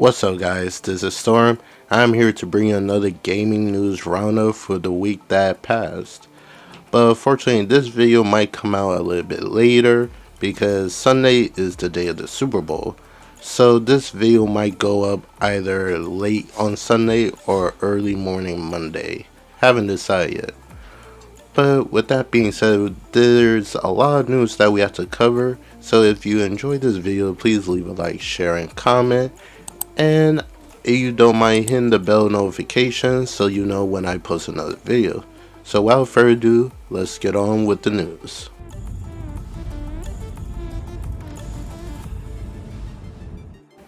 What's up guys, this is Storm. I'm here to bring you another gaming news roundup for the week that passed. But unfortunately this video might come out a little bit later because Sunday is the day of the Super Bowl. So this video might go up either late on Sunday or early morning Monday. Haven't decided yet. But with that being said, there's a lot of news that we have to cover. So if you enjoyed this video, please leave a like, share, and comment. And if you don't mind hitting the bell notification so you know when I post another video. So without further ado, let's get on with the news.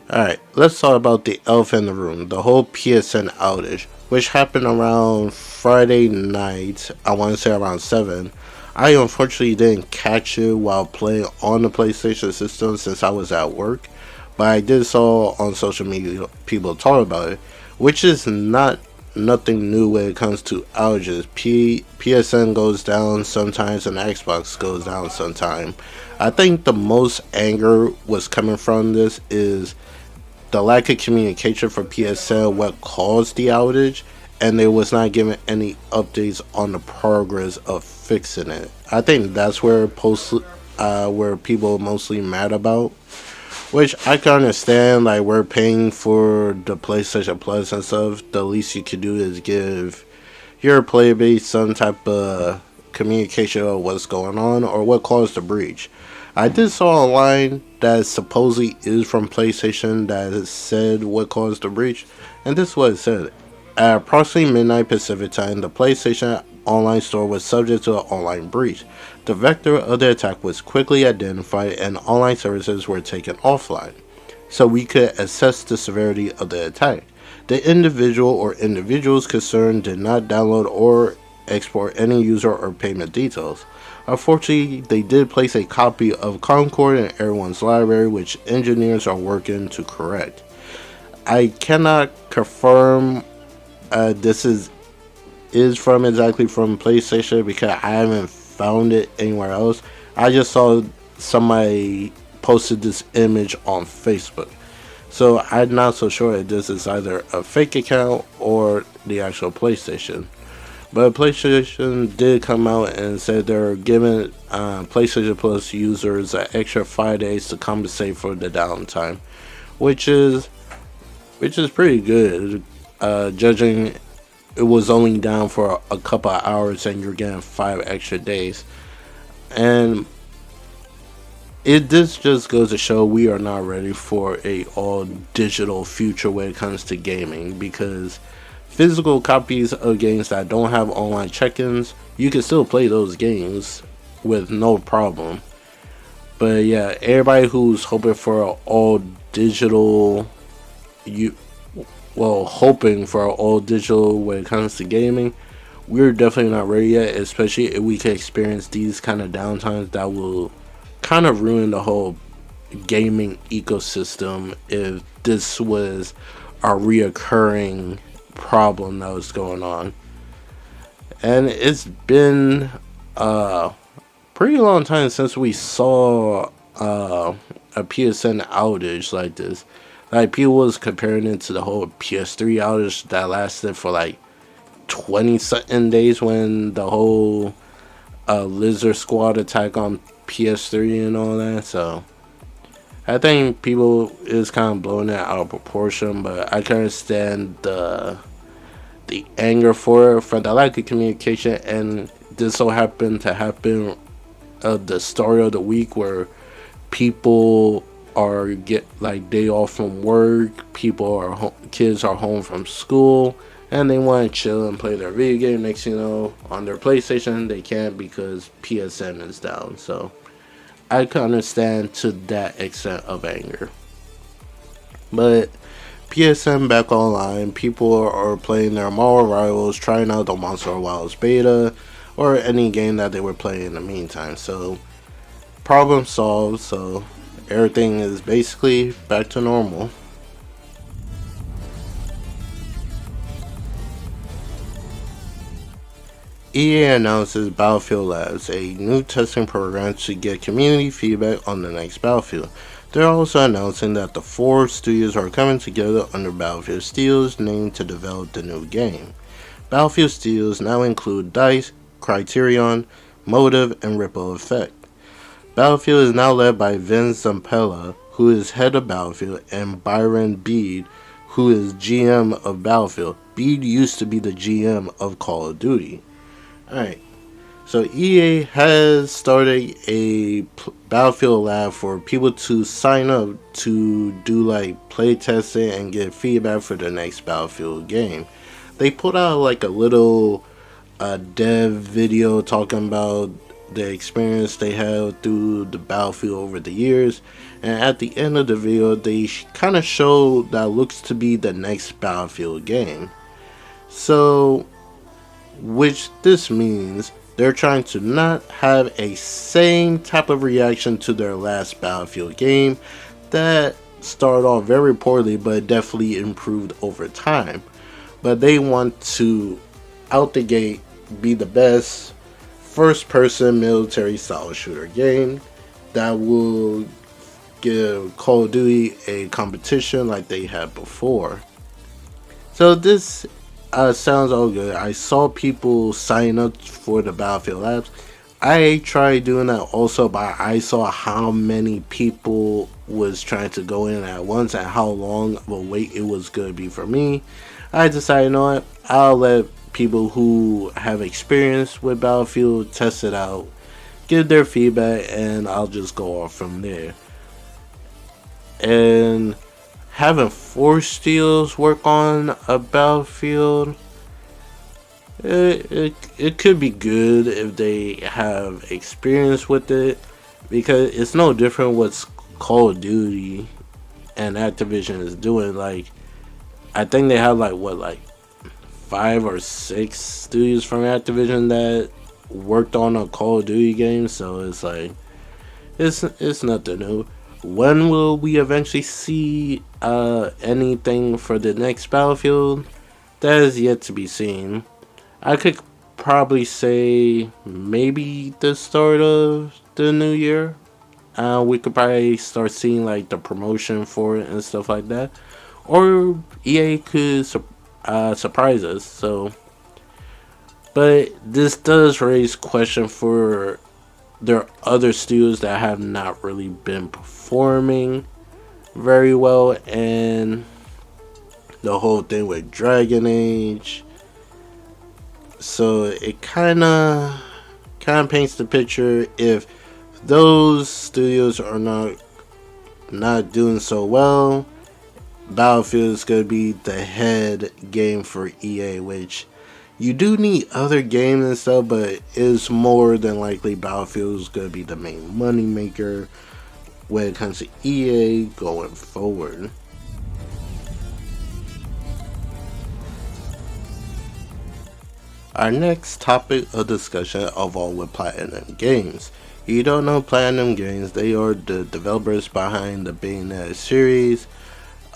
Alright, let's talk about the elephant in the room, the whole PSN outage, which happened around Friday night, I want to say around 7. I unfortunately didn't catch it while playing on the PlayStation system since I was at work. But I did saw on social media people talk about it, which is nothing new when it comes to outages. PSN goes down sometimes and Xbox goes down sometimes. I think the most anger was coming from this is the lack of communication from PSN, what caused the outage, and they was not giving any updates on the progress of fixing it. I think that's where people are mostly mad about. Which I can understand, like we're paying for the PlayStation Plus and stuff. The least you could do is give your player base some type of communication of what's going on or what caused the breach. I did saw online that supposedly is from PlayStation that said what caused the breach, and this is what it said. At approximately midnight Pacific time, the PlayStation online store was subject to an online breach. The vector of the attack was quickly identified and online services were taken offline, so we could assess the severity of the attack. The individual or individuals concerned did not download or export any user or payment details. Unfortunately, they did place a copy of Concord in everyone's library, which engineers are working to correct. I cannot confirm this is from exactly from PlayStation because I haven't found it anywhere else. I just saw somebody posted this image on Facebook, so I'm not so sure if this is either a fake account or the actual PlayStation. But PlayStation did come out and said they're giving PlayStation Plus users an extra 5 days to compensate for the downtime, which is pretty good, judging it was only down for a couple of hours and you're getting 5 extra days. And this just goes to show we are not ready for a all digital future when it comes to gaming, because physical copies of games that don't have online check-ins, you can still play those games with no problem. But yeah, everybody who's hoping for an all digital hoping for all digital when it comes to gaming, we're definitely not ready yet, especially if we can experience these kind of downtimes that will kind of ruin the whole gaming ecosystem if this was a reoccurring problem that was going on. And it's been a pretty long time since we saw a PSN outage like this. Like, people was comparing it to the whole PS3 outage that lasted for like 20 something days when the whole Lizard Squad attack on PS3 and all that. So I think people is kind of blowing it out of proportion, but I can understand the anger for the lack of communication. And this so happened to happen the story of the week where people or get like day off from work, kids are home from school, and they want to chill and play their video game. Next thing you know, on their PlayStation they can't because PSN is down. So I can understand to that extent of anger. But PSN back online, people are playing their Marvel Rivals, trying out the Monster Wilds beta or any game that they were playing in the meantime. So problem solved. So everything is basically back to normal. EA announces Battlefield Labs, a new testing program to get community feedback on the next Battlefield. They're also announcing that the 4 studios are coming together under Battlefield Studios name to develop the new game. Battlefield Studios now include DICE, Criterion, Motive, and Ripple Effect. Battlefield is now led by Vince Zampella, who is head of Battlefield, and Byron Bede, who is GM of Battlefield. Bede used to be the GM of Call of Duty. Alright, so EA has started a Battlefield lab for people to sign up to do like play testing and get feedback for the next Battlefield game. They put out like a little dev video talking about the experience they had through the Battlefield over the years, and at the end of the video they kind of show that looks to be the next Battlefield game. So which this means they're trying to not have a same type of reaction to their last Battlefield game that started off very poorly but definitely improved over time. But they want to out the gate be the best first person military style shooter game that will give Call of Duty a competition like they had before. So this sounds all good. I saw people sign up for the Battlefield Labs. I tried doing that also, but I saw how many people was trying to go in at once and how long of a wait it was going to be for me. I decided, you know what, I'll let people who have experience with Battlefield test it out, give their feedback, and I'll just go off from there. And having 4 studios work on a Battlefield, it could be good if they have experience with it, because it's no different what Call of Duty and Activision is doing. Like, I think they have like 5 or 6 studios from Activision that worked on a Call of Duty game, so it's like it's nothing new. When will we eventually see anything for the next Battlefield? That is yet to be seen. I could probably say maybe the start of the new year. We could probably start seeing like the promotion for it and stuff like that. Or EA could surprise us. So, but this does raise question for their other studios that have not really been performing very well, and the whole thing with Dragon Age. So it kind of paints the picture. If those studios are not doing so well, Battlefield is going to be the head game for EA, which you do need other games and stuff, but it's more than likely Battlefield is going to be the main money maker when it comes to EA going forward. Our next topic of discussion involves with Platinum Games. If you don't know Platinum Games, they are the developers behind the Bayonetta series,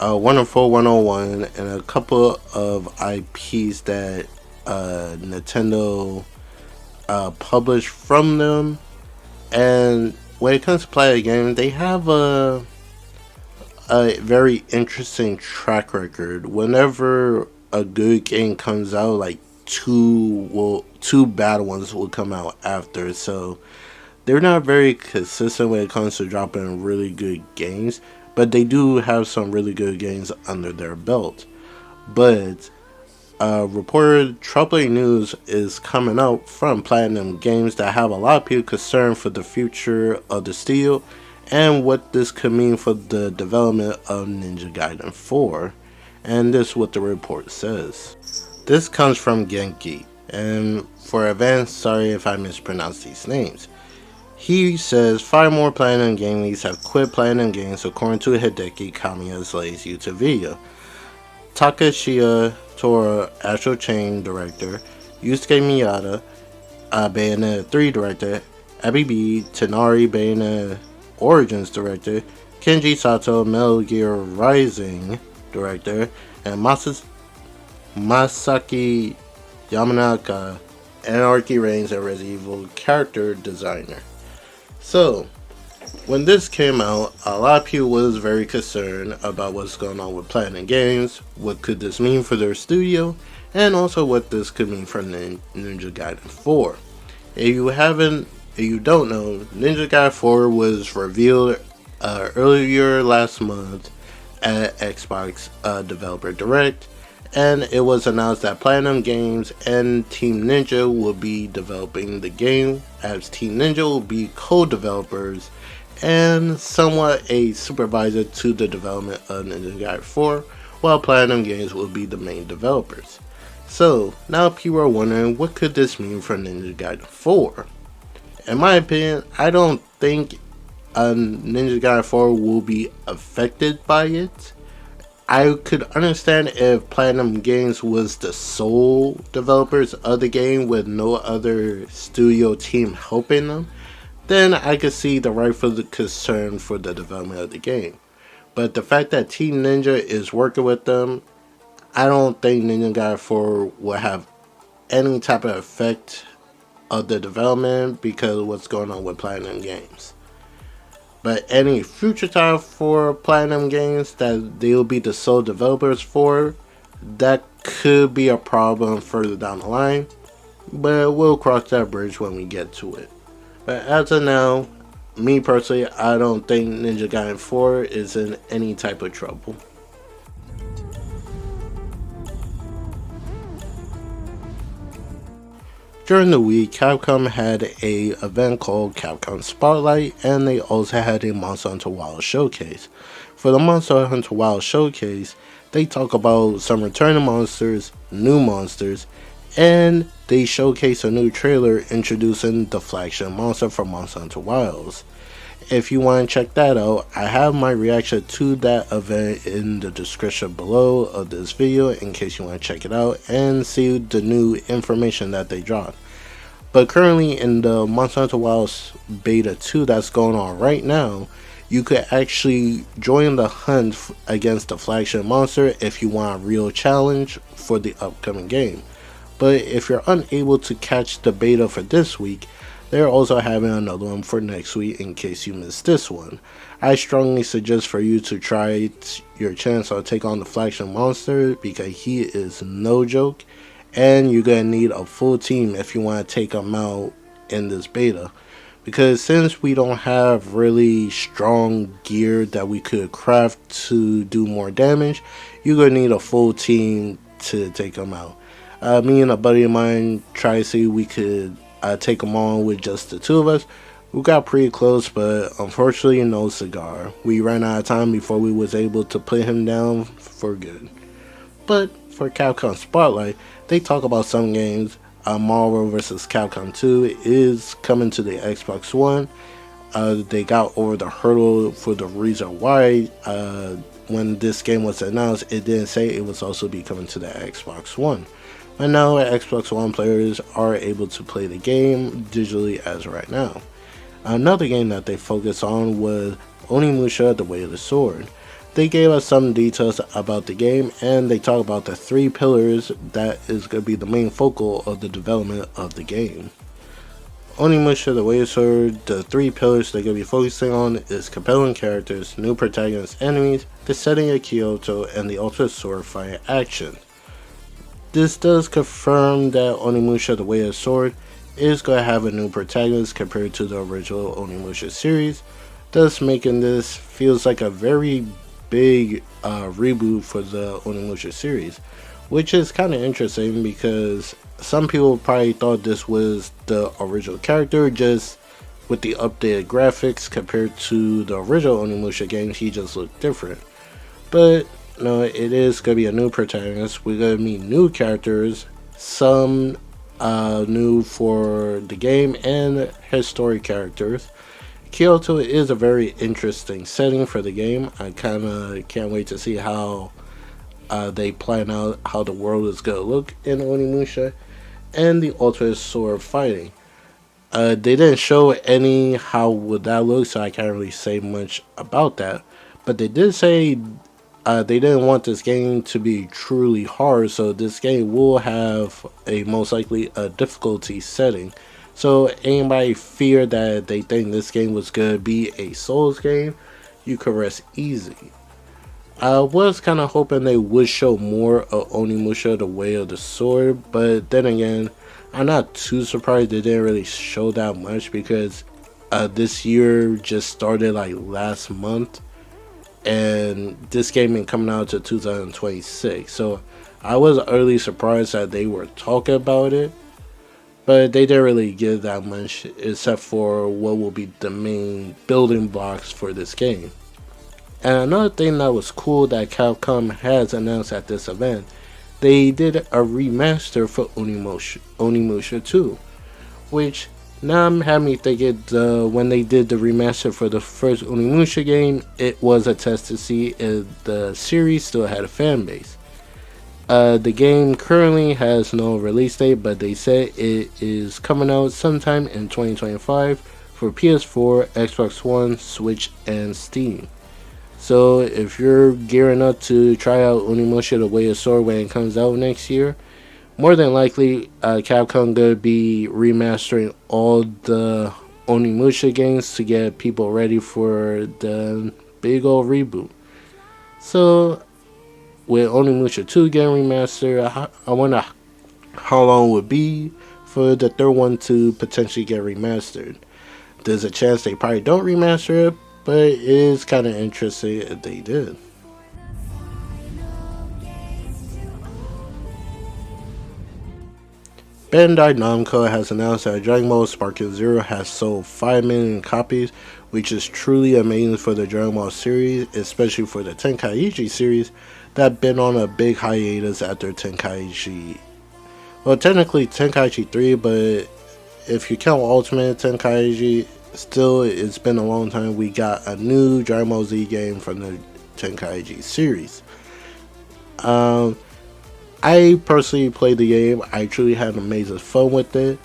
Wonderful 101, and a couple of IPs that Nintendo published from them. And when it comes to Platinum Games, they have a very interesting track record. Whenever a good game comes out, like two bad ones will come out after. So they're not very consistent when it comes to dropping really good games, but they do have some really good games under their belt. But reported troubling news is coming out from Platinum Games that have a lot of people concerned for the future of the studio and what this could mean for the development of Ninja Gaiden 4. And this is what the report says. This comes from Genki, and for advance, sorry if I mispronounce these names. He says 5 more Platinum Game leads have quit Platinum Games according to Hideki Kamiya's latest YouTube video. Takashiya Tora, Astral Chain director, Yusuke Miyata, Bayonetta 3 director, Abby B, Tenari Bayonetta Origins director, Kenji Sato, Metal Gear Rising director, and Masaki Yamanaka, Anarchy Reigns and Resident Evil character designer. So, When this came out, a lot of people was very concerned about what's going on with Platinum Games, what could this mean for their studio, and also what this could mean for Ninja Gaiden 4. If you don't know, Ninja Gaiden 4 was revealed earlier last month at Xbox Developer Direct, and it was announced that Platinum Games and Team Ninja will be developing the game, as Team Ninja will be co-developers and somewhat a supervisor to the development of Ninja Gaiden 4, while Platinum Games will be the main developers. So, now people are wondering, what could this mean for Ninja Gaiden 4? In my opinion, I don't think Ninja Gaiden 4 will be affected by it. I could understand if Platinum Games was the sole developers of the game with no other studio team helping them, then I could see the rightful concern for the development of the game. But the fact that Team Ninja is working with them, I don't think Ninja Gaiden 4 will have any type of effect of the development because of what's going on with Platinum Games. But any future time for Platinum Games that they'll be the sole developers for, that could be a problem further down the line. But we'll cross that bridge when we get to it. But as of now, me personally, I don't think Ninja Gaiden 4 is in any type of trouble. During the week, Capcom had a event called Capcom Spotlight, and they also had a Monster Hunter Wilds showcase. For the Monster Hunter Wilds showcase, they talk about some returning monsters, new monsters, and they showcase a new trailer introducing the flagship monster from Monster Hunter Wilds. If you want to check that out, I have my reaction to that event in the description below of this video in case you want to check it out and see the new information that they dropped. But currently in the Monster Hunter Wilds Beta 2 that's going on right now, you could actually join the hunt against the flagship monster if you want a real challenge for the upcoming game. But if you're unable to catch the beta for this week, they're also having another one for next week in case you missed this one. I strongly suggest for you to try your chance to take on the flagship monster because he is no joke, and you're going to need a full team if you want to take him out in this beta. Because since we don't have really strong gear that we could craft to do more damage, you're going to need a full team to take him out. Me and a buddy of mine tried to see we could take him on with just the two of us. We got pretty close, but unfortunately no cigar. We ran out of time before we was able to put him down for good. But for Capcom Spotlight, they talk about some games. Marvel vs. Capcom 2 is coming to the Xbox One. They got over the hurdle for the reason why when this game was announced, it didn't say it was also be coming to the Xbox One. And now Xbox One players are able to play the game digitally as right now. Another game that they focused on was Onimusha: The Way of the Sword. They gave us some details about the game, and they talk about the 3 pillars that is going to be the main focal of the development of the game. Onimusha: The Way of the Sword, the 3 pillars they're going to be focusing on is compelling characters, new protagonist enemies, the setting of Kyoto, and the ultimate sword fight action. This does confirm that Onimusha: The Way of the Sword is going to have a new protagonist compared to the original Onimusha series, thus making this feels like a very big reboot for the Onimusha series, which is kind of interesting because some people probably thought this was the original character just with the updated graphics compared to the original Onimusha games. He just looked different, but no, it is going to be a new protagonist. We're going to meet new characters, some new for the game, and historic characters. Kyoto is a very interesting setting for the game. I kind of can't wait to see how they plan out how the world is going to look in Onimusha. And the ultimate sword fighting. They didn't show any how would that look, so I can't really say much about that. But they did say they didn't want this game to be truly hard, so this game will have a most likely a difficulty setting So anybody fear that they think this game was gonna be a Souls game, you could rest easy. I was kind of hoping they would show more of Onimusha, the Way of the Sword, but then again, I'm not too surprised they didn't really show that much because this year just started like last month, and this game been coming out to 2026. So I was early surprised that they were talking about it, but they didn't really give that much except for what will be the main building blocks for this game. And another thing that was cool that Capcom has announced at this event, they did a remaster for Onimusha 2, which now had me thinking when they did the remaster for the first Onimusha game, it was a test to see if the series still had a fan base. The game currently has no release date, but they said it is coming out sometime in 2025 for PS4, Xbox One, Switch, and Steam. So if you're gearing up to try out Onimusha the Way of Sword when it comes out next year, more than likely Capcom gonna be remastering all the Onimusha games to get people ready for the big old reboot. So with Onimusha 2 getting remastered, I wonder how long it would be for the third one to potentially get remastered. There's a chance they probably don't remaster it, but it is kind of interesting if they did. Bandai Namco has announced that Dragon Ball Sparking Zero has sold 5 million copies, which is truly amazing for the Dragon Ball series, especially for the Tenkaichi series that been on a big hiatus after Tenkaichi. Well, technically Tenkaichi 3, but if you count Ultimate Tenkaichi, still it's been a long time we got a new Dragon Ball Z game from the Tenkaichi series. I personally played the game. I truly had amazing fun with it.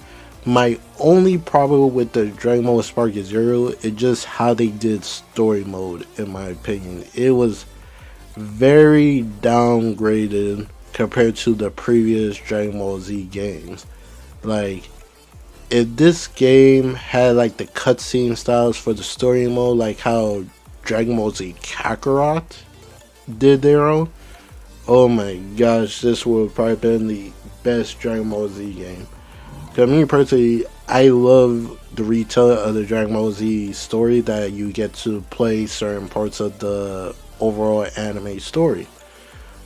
My only problem with the Dragon Ball Sparking Zero is just how they did story mode, in my opinion. It was very downgraded compared to the previous Dragon Ball Z games. Like, if this game had like the cutscene styles for the story mode, like how Dragon Ball Z Kakarot did their own, oh my gosh, this would have probably been the best Dragon Ball Z game. Cause me personally, I love the retelling of the Dragon Ball Z story that you get to play certain parts of the overall anime story.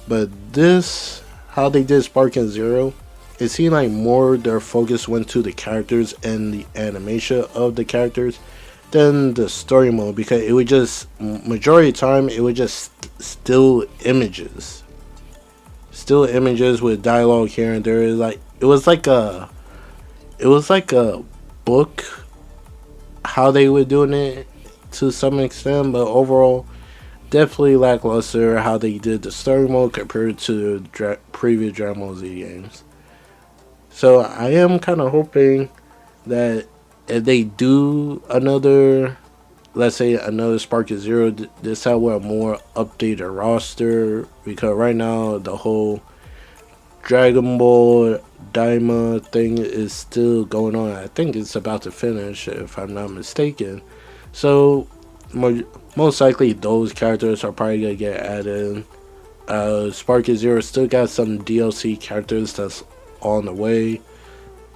But this, how they did Sparking Zero, it seemed like more their focus went to the characters and the animation of the characters than the story mode, because it would just, majority of the time, it would just still images with dialogue here and there. Like it was like a book how they were doing it to some extent, but overall definitely lackluster how they did the story mode compared to previous Dragon Ball Z games. So I am kind of hoping that if they do another, let's say another Sparking Zero, this time with a more updated roster, because right now the whole Dragon Ball Daima thing is still going on. I think it's about to finish, if I'm not mistaken. So most likely those characters are probably gonna get added. Sparking Zero still got some DLC characters that's on the way.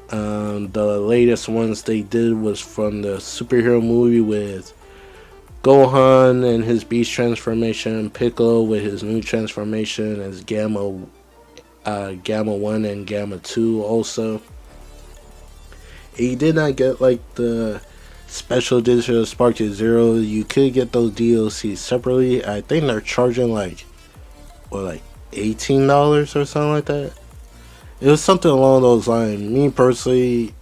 The latest ones they did was from the superhero movie with Gohan and his beast transformation, Piccolo with his new transformation as Gamma 1 and Gamma 2 also. He did not get like the special edition of Sparking Zero. You could get those DLCs separately. I think they're charging like $18 or something like that. It was something along those lines. Me personally,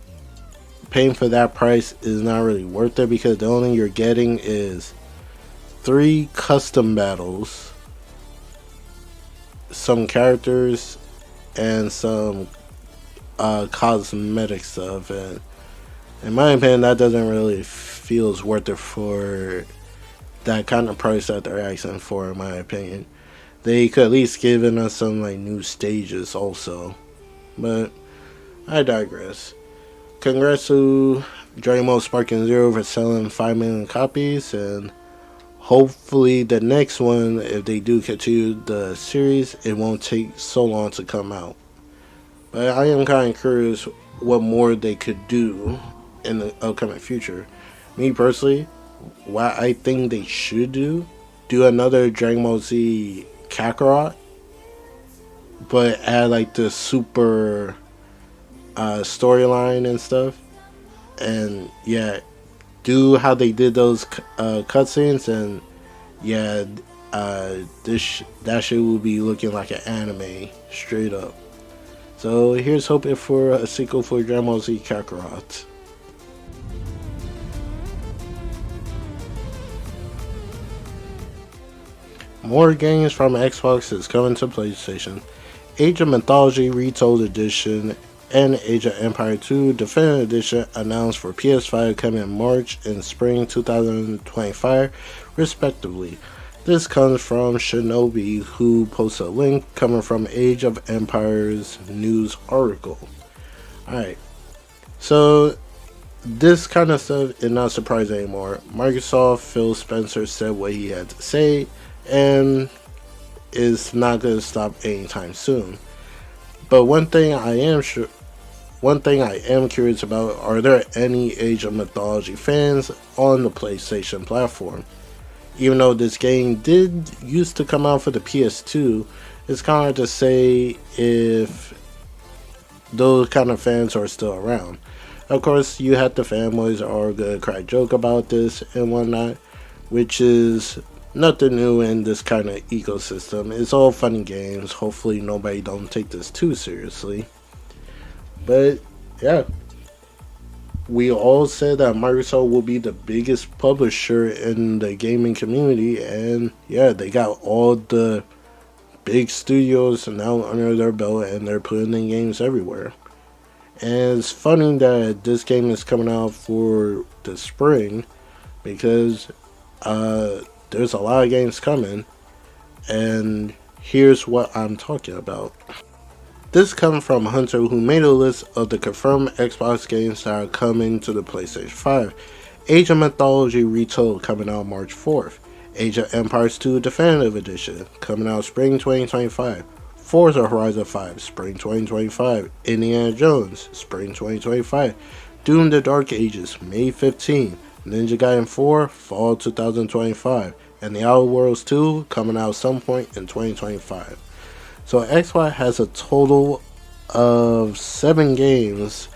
paying for that price is not really worth it, because the only thing you're getting is 3 custom battles, some characters, and some cosmetic stuff. And in my opinion, that doesn't really feel worth it for that kind of price that they're asking for. In my opinion, they could at least given us some like new stages also. But I digress. congrats to Dragon Ball Sparking Zero for selling 5 million copies, and hopefully the next one, if they do continue the series, it won't take so long to come out. But I am kind of curious what more they could do in the upcoming future. Me personally, what I think they should do another Dragon Ball Z Kakarot, but add like the super storyline and stuff. And yeah, do how they did those cutscenes, and yeah, that shit will be looking like an anime straight up. So here's hoping for a sequel for Dragon Ball Z Kakarot. More games from Xbox is coming to PlayStation. Age of Mythology Retold Edition and Age of Empire 2 Definitive Edition announced for PS5 coming in March and Spring 2025, respectively. This comes from Shinobi, who posts a link coming from Age of Empires news article. Alright, so this kind of stuff is not surprising anymore. Microsoft Phil Spencer said what he had to say, and is not going to stop anytime soon. But one thing I am curious about: are there any Age of Mythology fans on the PlayStation platform? Even though this game did used to come out for the PS2, it's kind of hard to say if those kind of fans are still around. Of course, you have the fanboys that are going to crack joke about this and whatnot, which is nothing new in this kind of ecosystem. It's all funny games. Hopefully nobody don't take this too seriously. But yeah, we all said that Microsoft will be the biggest publisher in the gaming community, and yeah, they got all the big studios now under their belt, and they're putting in games everywhere. And it's funny that this game is coming out for the spring, because there's a lot of games coming, and here's what I'm talking about. This comes from Hunter, who made a list of the confirmed Xbox games that are coming to the PlayStation 5. Age of Mythology Retold coming out March 4th. Age of Empires 2 Definitive Edition coming out Spring 2025. Forza Horizon 5 Spring 2025. Indiana Jones Spring 2025. Doom the Dark Ages May 15. Ninja Gaiden 4 Fall 2025. And The Outer Worlds 2 coming out some point in 2025. So Xbox has a total of 7 games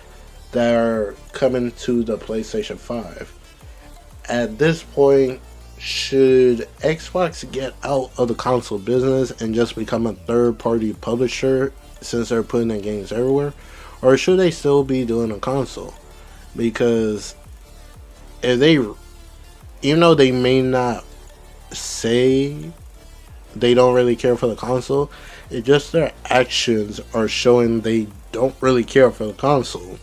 that are coming to the PlayStation 5. At this point, should Xbox get out of the console business and just become a third-party publisher since they're putting their games everywhere? Or should they still be doing a console? Because if they, even though they may not say they don't really care for the console, it's just their actions are showing they don't really care for the console.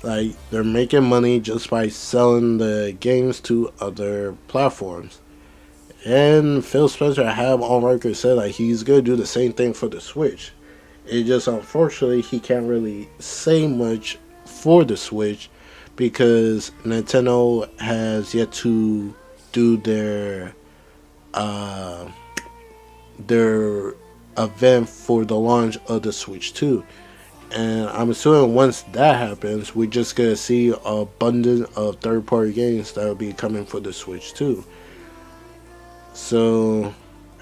Like, they're making money just by selling the games to other platforms. And Phil Spencer have on record said like he's gonna do the same thing for the Switch. It just, unfortunately, he can't really say much for the Switch because Nintendo has yet to do their event for the launch of the Switch 2. And I'm assuming once that happens, we're just gonna see a abundance of third-party games that will be coming for the Switch 2. So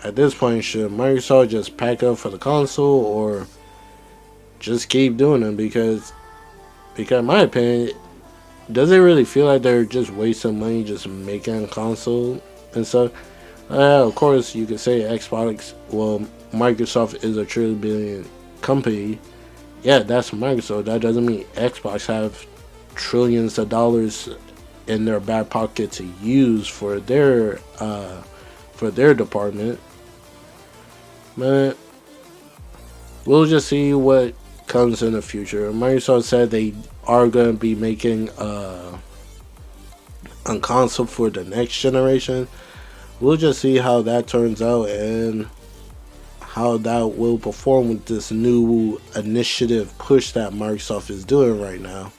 at this point, should Microsoft just pack up for the console or just keep doing it? Because in my opinion, does it really feel like they're just wasting money just making a console and stuff? Of course, you could say Xbox, well, Microsoft is a trillion company. Yeah, that's Microsoft. That doesn't mean Xbox have trillions of dollars in their back pocket to use for their department. But we'll just see what comes in the future. Microsoft said they are going to be making a console for the next generation. We'll just see how that turns out and how that will perform with this new initiative push that Microsoft is doing right now.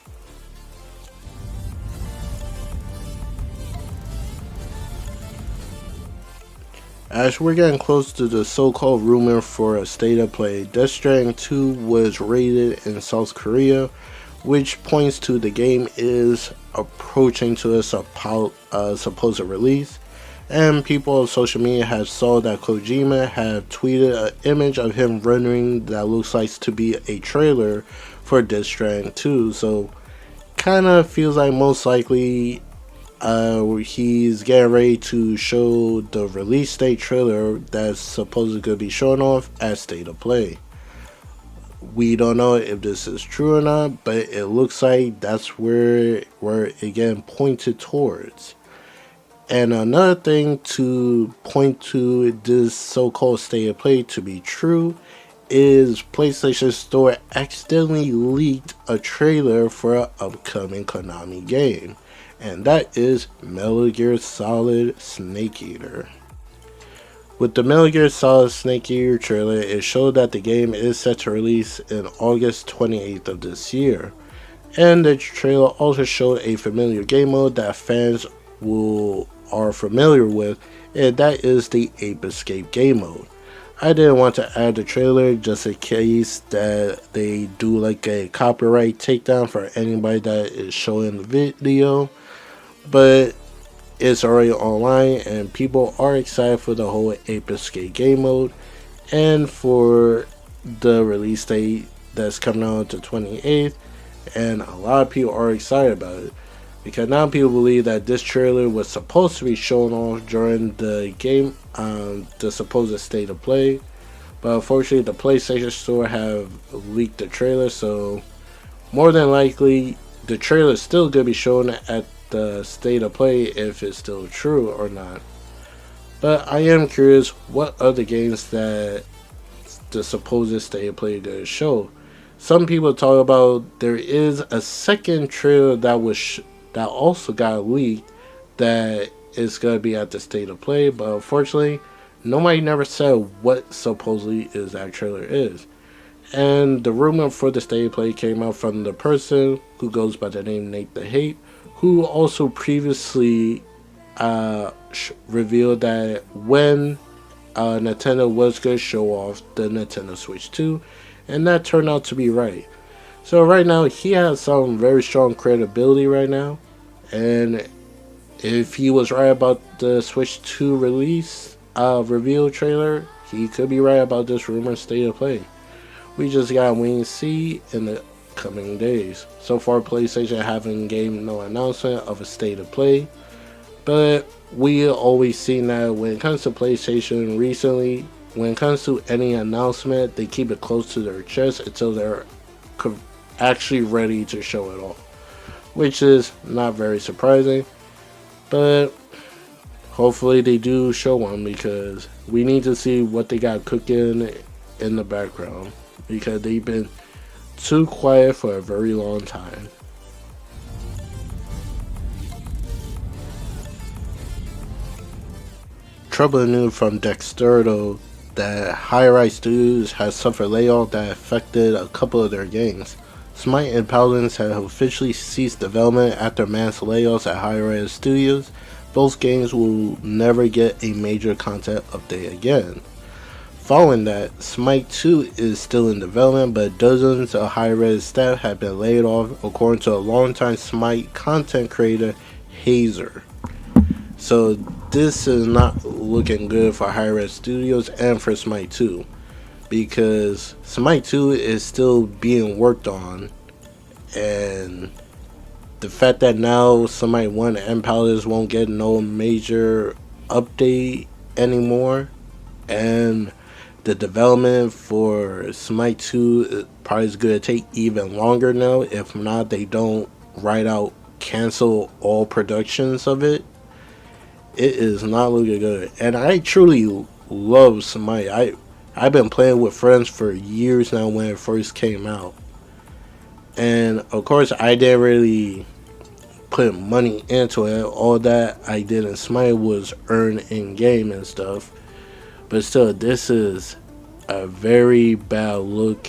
As we're getting close to the so-called rumor for a state of play, Death Stranding 2 was rated in South Korea, which points to the game is approaching to a supposed release. And people on social media have saw that Kojima have tweeted an image of him rendering that looks like to be a trailer for Death Stranding 2. So kind of feels like most likely he's getting ready to show the release date trailer that's supposedly going to be shown off at State of Play. We don't know if this is true or not, but it looks like that's where we're again pointed towards. And another thing to point to this so-called State of Play to be true is PlayStation Store accidentally leaked a trailer for an upcoming Konami game, and that is Metal Gear Solid Snake Eater. With the Metal Gear Solid Snake Eater trailer, it showed that the game is set to release in August 28th of this year, and the trailer also showed a familiar game mode that fans are familiar with, and that is the Ape Escape game mode. I didn't want to add the trailer just in case that they do like a copyright takedown for anybody that is showing the video, but it's already online and people are excited for the whole Ape Escape game mode and for the release date that's coming out the 28th, and a lot of people are excited about it because now people believe that this trailer was supposed to be shown off during the game, the supposed State of Play, but unfortunately the PlayStation Store have leaked the trailer, so more than likely the trailer is still going to be shown at the State of Play if it's still true or not. But I am curious what other games that the supposed State of Play is going to show. Some people talk about there is a second trailer that also got leaked that is going to be at the State of Play, but unfortunately nobody never said what supposedly is that trailer is. And the rumor for the State of Play came out from the person who goes by the name Nate the Hate, who also previously revealed that when Nintendo was going to show off the Nintendo Switch 2, and that turned out to be right. So right now he has some very strong credibility right now, and if he was right about the Switch 2 release reveal trailer, he could be right about this rumored State of Play. We just gotta wait and see in the coming days. So far PlayStation haven't gave no announcement of a State of Play, but we always seen that when it comes to PlayStation recently, when it comes to any announcement, they keep it close to their chest until they're actually ready to show it off, which is not very surprising, but hopefully they do show one because we need to see what they got cooking in the background because they've been too quiet for a very long time. Troubling news from Dexterdo that Hi-Rez Studios has suffered layoff that affected a couple of their games. Smite and Paladins have officially ceased development after mass layoffs at Hi-Rez Studios. Both games will never get a major content update again. Following that, Smite 2 is still in development, but dozens of Hi-Rez staff have been laid off, according to a longtime Smite content creator, Hazer. So this is not looking good for Hi-Rez Studios and for Smite 2, because Smite 2 is still being worked on, and the fact that now Smite 1 and Paladins won't get no major update anymore, and the development for Smite 2 probably is going to take even longer now. If not, they don't cancel all productions of it. It is not looking good. And I truly love Smite. I've been playing with friends for years now when it first came out. And of course I didn't really put money into it. All that I did in Smite was earn in game and stuff. But still, this is a very bad look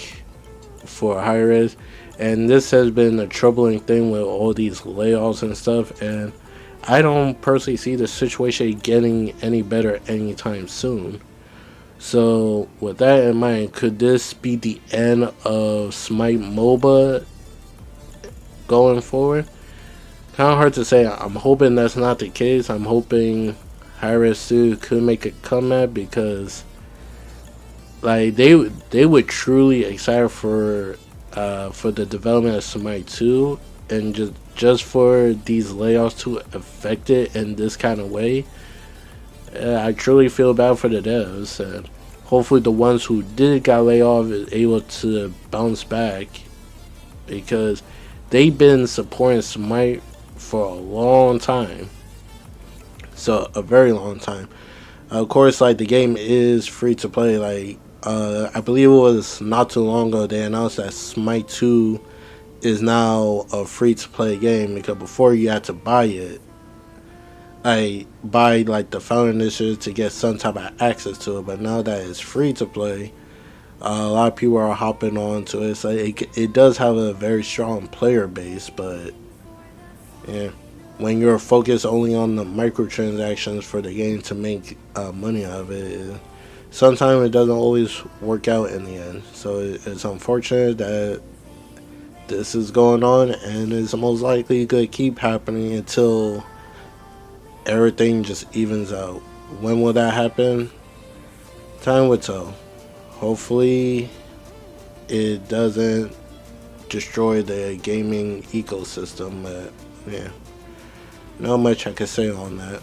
for Hi-Rez, and this has been a troubling thing with all these layoffs and stuff. And I don't personally see the situation getting any better anytime soon. So, with that in mind, could this be the end of Smite MOBA going forward? Kind of hard to say. I'm hoping that's not the case. I'm hoping Hi-Rez could make a comeback because, like, they were truly excited for the development of Smite 2, and just for these layoffs to affect it in this kind of way. I truly feel bad for the devs, and hopefully the ones who did got laid off is able to bounce back, because they've been supporting Smite for a long time. So a very long time. Of course, like, the game is free to play. Like, I believe it was not too long ago they announced that Smite 2 is now a free to play game, because before you had to buy it. I buy like the founder initiative to get some type of access to it, but now that it's free to play, a lot of people are hopping on to it. So it does have a very strong player base, but yeah, when you're focused only on the microtransactions for the game to make money out of it, sometimes it doesn't always work out in the end. So it's unfortunate that this is going on, and it's most likely going to keep happening until everything just evens out. When will that happen? Time will tell. Hopefully, it doesn't destroy the gaming ecosystem, but yeah, not much I can say on that.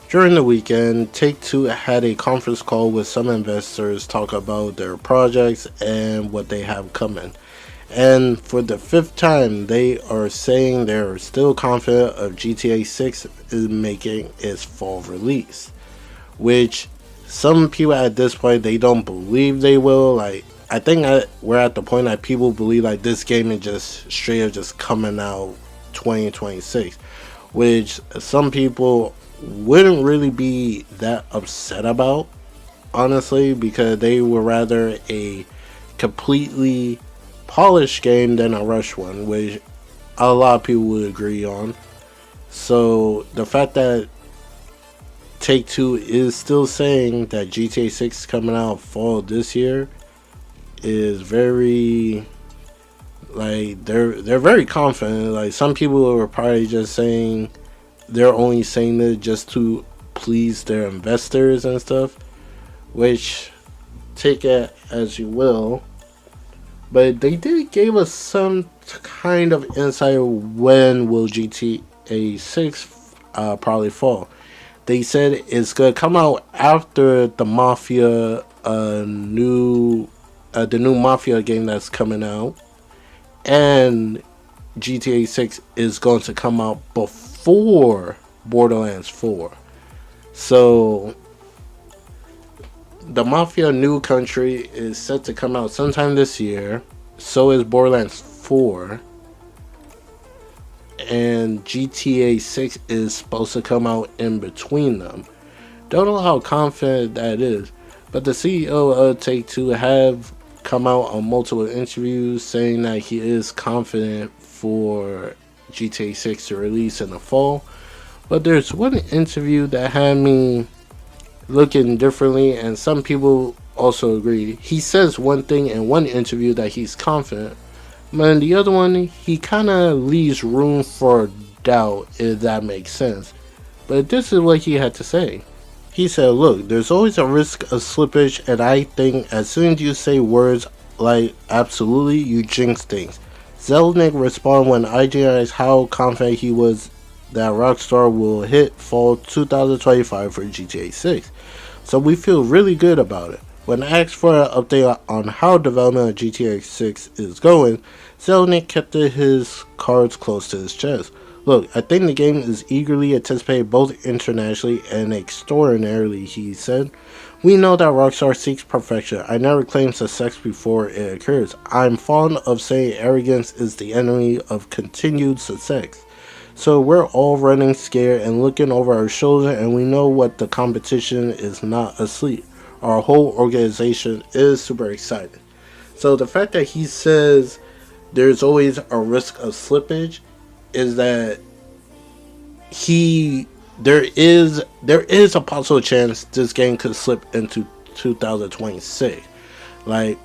During the weekend, Take-Two had a conference call with some investors talk about their projects and what they have coming. And for the fifth time, they are saying they're still confident of GTA 6 is making its fall release. Which some people at this point, they don't believe they will. Like, I think we're at the point that people believe like this game is just straight up just coming out 2026. Which some people wouldn't really be that upset about, honestly, because they would rather a completely polished game than a rush one, which a lot of people would agree on. So the fact that Take-Two is still saying that GTA 6 is coming out fall this year is very, like, they're very confident. Like, some people are probably just saying they're only saying this just to please their investors and stuff, which take it as you will. But they did give us some kind of insight when will GTA 6 probably fall. They said it's gonna come out after the Mafia the new Mafia game that's coming out, and GTA 6 is going to come out before Borderlands 4. So the Mafia New Country is set to come out sometime this year. So is Borderlands 4. And GTA 6 is supposed to come out in between them. Don't know how confident that is. But the CEO of Take-Two have come out on multiple interviews saying that he is confident for GTA 6 to release in the fall. But there's one interview that had me looking differently, and some people also agree. He says one thing in one interview that he's confident, but in the other one he kind of leaves room for doubt, if that makes sense. But this is what he had to say. He said, look, there's always a risk of slippage, and I think as soon as you say words like absolutely, you jinx things. Zelnick responded when IGN asked how confident he was that Rockstar will hit fall 2025 for GTA 6. So we feel really good about it. When asked for an update on how development of GTA 6 is going, Zelnick kept his cards close to his chest. Look, I think the game is eagerly anticipated both internationally and extraordinarily, he said. We know that Rockstar seeks perfection. I never claimed success before it occurs. I'm fond of saying arrogance is the enemy of continued success. So we're all running scared and looking over our shoulder, and we know what the competition is not asleep. Our whole organization is super excited. So the fact that he says there's always a risk of slippage, is that there is a possible chance this game could slip into 2026. Like,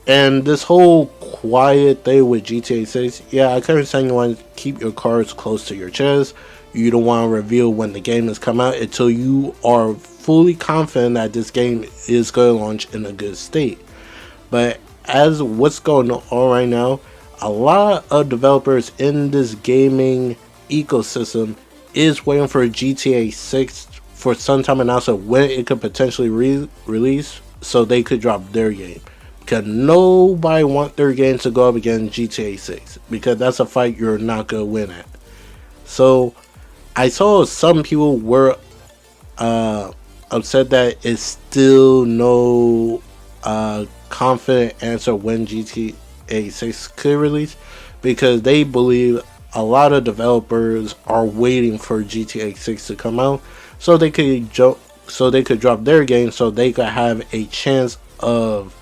and this whole quiet thing with GTA 6, yeah, I kind of saying you want to keep your cards close to your chest. You don't want to reveal when the game has come out until you are fully confident that this game is going to launch in a good state. But as what's going on right now, a lot of developers in this gaming ecosystem is waiting for GTA 6 for some time announcement when it could potentially release so they could drop their game. Because nobody want their game to go up against GTA 6, because that's a fight you're not going to win at. So I saw some people were upset that it's still no confident answer when GTA 6 could release, because they believe a lot of developers are waiting for GTA 6 to come out so they could drop their game so they could have a chance of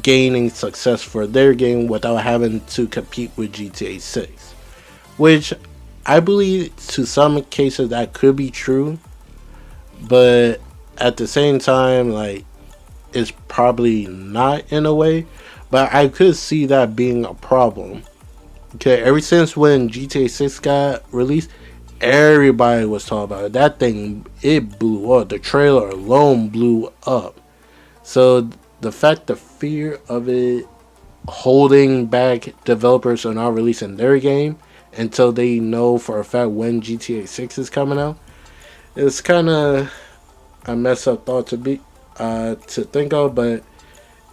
gaining success for their game without having to compete with GTA 6, which I believe to some cases that could be true, but at the same time, like, it's probably not in a way. But I could see that being a problem. Okay, ever since when GTA 6 got released, everybody was talking about it. That thing, it blew up. The trailer alone blew up. So the fact, the fear of it holding back developers from not releasing their game until they know for a fact when GTA 6 is coming out, it's kind of a messed up thought to think of. But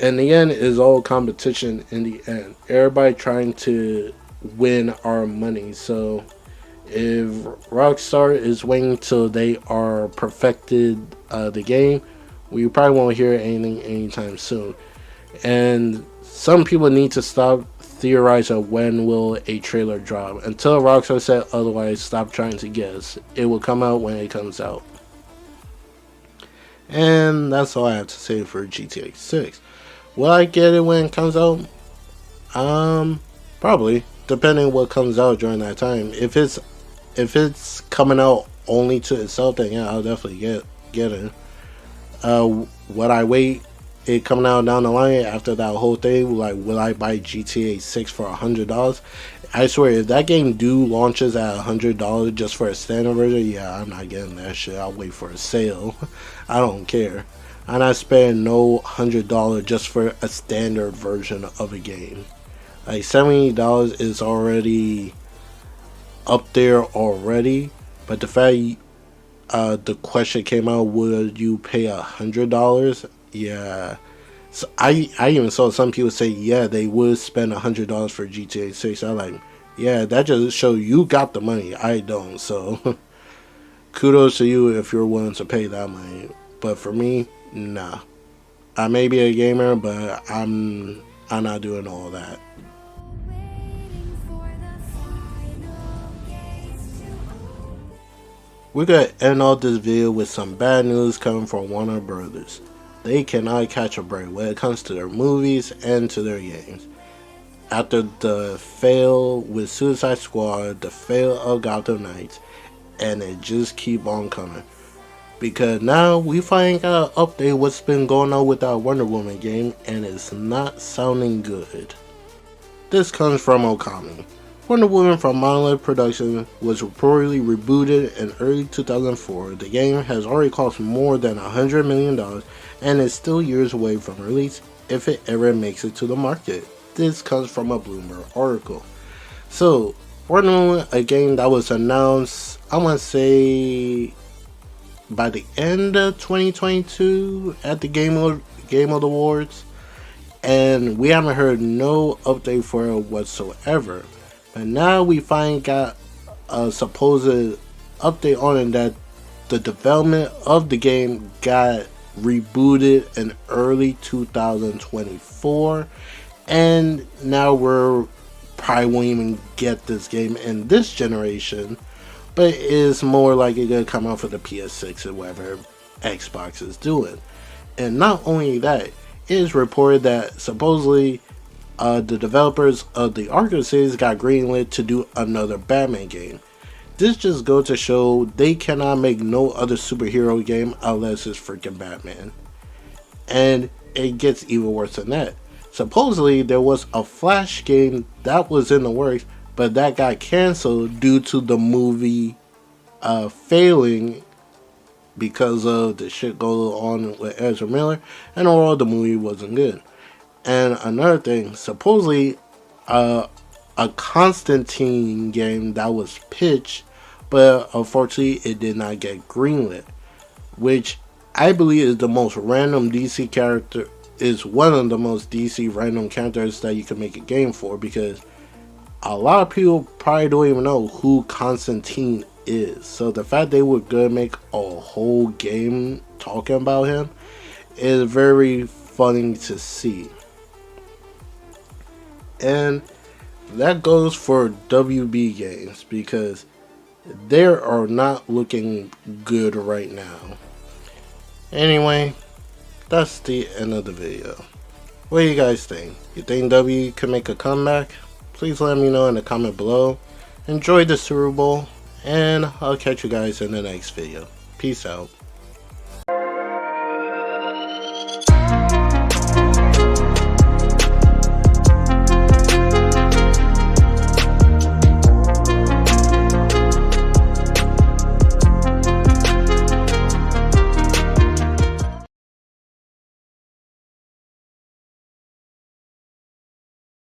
in the end, it's all competition. In the end, everybody trying to win our money. So if Rockstar is waiting till they are perfected the game, we probably won't hear anything anytime soon. And some people need to stop theorizing when will a trailer drop. Until Rockstar said otherwise, stop trying to guess. It will come out when it comes out. And that's all I have to say for GTA 6. Will I get it when it comes out? Probably, depending what comes out during that time. If it's coming out only to itself, then yeah, I'll definitely get it. Would I wait it coming out down the line after that whole thing? Like, will I buy GTA 6 for $100? I swear, if that game launches at $100 just for a standard version, yeah, I'm not getting that shit. I'll wait for a sale. I don't care. I'm not spending no $100 just for a standard version of a game. Like, $70 is already up there already, but the fact the question came out, would you pay $100? Yeah. So I even saw some people say, yeah, they would spend $100 for GTA 6. I'm like, yeah, that just shows you got the money. I don't. So kudos to you if you're willing to pay that money. But for me, nah. I may be a gamer, but I'm not doing all that. We're gonna end off this video with some bad news coming from Warner Brothers. They cannot catch a break when it comes to their movies and to their games. After the fail with Suicide Squad, the fail of Gotham Knights, and it just keep on coming. Because now we finally got to update what's been going on with our Wonder Woman game, and it's not sounding good. This comes from Okami. Wonder Woman from Monolith Productions was reportedly rebooted in early 2004. The game has already cost more than $100 million and is still years away from release if it ever makes it to the market. This comes from a Bloomberg article. So, Wonder Woman, a game that was announced, I want to say, by the end of 2022 at the Game Awards, and we haven't heard no update for it whatsoever. But now we finally got a supposed update on it that the development of the game got rebooted in early 2024, and now we're probably won't even get this game in this generation, but it's more likely gonna come out for the PS6 or whatever Xbox is doing. And not only that, it is reported that supposedly the developers of the Arkham series got greenlit to do another Batman game. This just goes to show they cannot make no other superhero game unless it's freaking Batman. And it gets even worse than that. Supposedly there was a Flash game that was in the works, but that got canceled due to the movie failing because of the shit going on with Ezra Miller, and overall the movie wasn't good. And another thing, supposedly a Constantine game that was pitched, but unfortunately it did not get greenlit, which I believe is the most random DC character, is one of the most DC random characters that you can make a game for, because a lot of people probably don't even know who Constantine is. So the fact they were gonna make a whole game talking about him is very funny to see. And that goes for WB games, because they are not looking good right now. Anyway, that's the end of the video. What do you guys think? You think W can make a comeback? Please let me know in the comment below. Enjoy the Super Bowl, and I'll catch you guys in the next video. Peace out.